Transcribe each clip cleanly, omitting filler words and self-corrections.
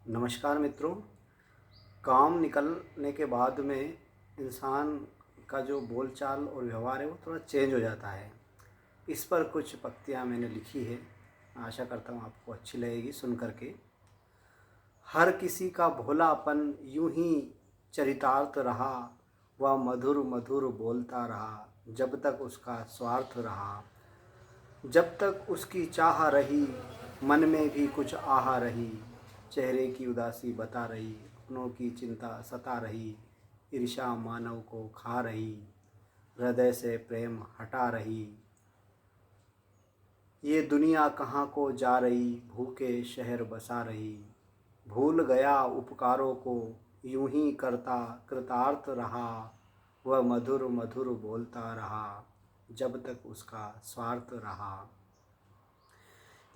नमस्कार मित्रों। काम निकलने के बाद में इंसान का जो बोलचाल और व्यवहार है वो थोड़ा चेंज हो जाता है। इस पर कुछ पंक्तियाँ मैंने लिखी है, आशा करता हूँ आपको अच्छी लगेगी सुन कर के। हर किसी का भोलापन यूं ही चरितार्थ रहा, वह मधुर मधुर बोलता रहा, जब तक उसका स्वार्थ रहा। जब तक उसकी चाह रही, मन में भी कुछ आह रही, चेहरे की उदासी बता रही, अपनों की चिंता सता रही, ईर्ष्या मानव को खा रही, हृदय से प्रेम हटा रही। ये दुनिया कहाँ को जा रही, भूखे शहर बसा रही। भूल गया उपकारों को, यूं ही करता कृतार्थ रहा, वह मधुर मधुर बोलता रहा, जब तक उसका स्वार्थ रहा।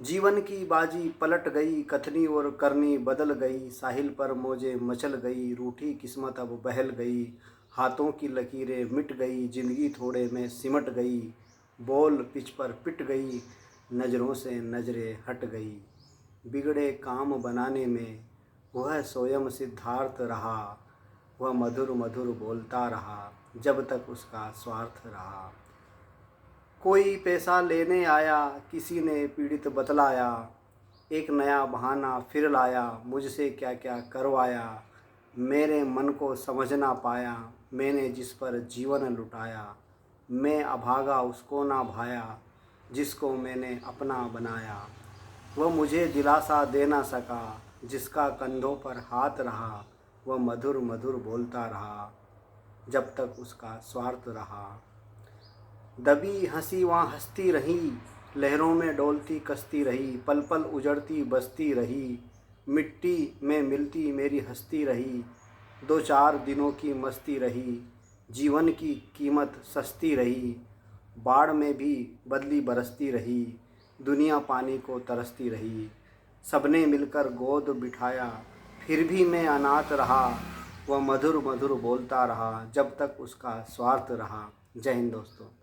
जीवन की बाजी पलट गई, कथनी और करनी बदल गई, साहिल पर मौजें मचल गई, रूठी किस्मत अब बहल गई, हाथों की लकीरें मिट गई, जिंदगी थोड़े में सिमट गई, बोल पिच पर पिट गई, नज़रों से नजरें हट गई। बिगड़े काम बनाने में वह स्वयं सिद्धार्थ रहा, वह मधुर मधुर बोलता रहा, जब तक उसका स्वार्थ रहा। कोई पैसा लेने आया, किसी ने पीड़ित बतलाया, एक नया बहाना फिर लाया, मुझसे क्या क्या करवाया। मेरे मन को समझ ना पाया, मैंने जिस पर जीवन लुटाया। मैं अभागा उसको ना भाया, जिसको मैंने अपना बनाया। वह मुझे दिलासा दे ना सका, जिसका कंधों पर हाथ रहा, वह मधुर मधुर बोलता रहा, जब तक उसका स्वार्थ रहा। दबी हंसी वहाँ हंसती रही, लहरों में डोलती कश्ती रही, पल पल उजड़ती बसती रही, मिट्टी में मिलती मेरी हस्ती रही। दो चार दिनों की मस्ती रही, जीवन की कीमत सस्ती रही, बाढ़ में भी बदली बरसती रही, दुनिया पानी को तरसती रही। सबने मिलकर गोद बिठाया, फिर भी मैं अनाथ रहा, वह मधुर मधुर बोलता रहा, जब तक उसका स्वार्थ रहा। जय हिंद दोस्तों।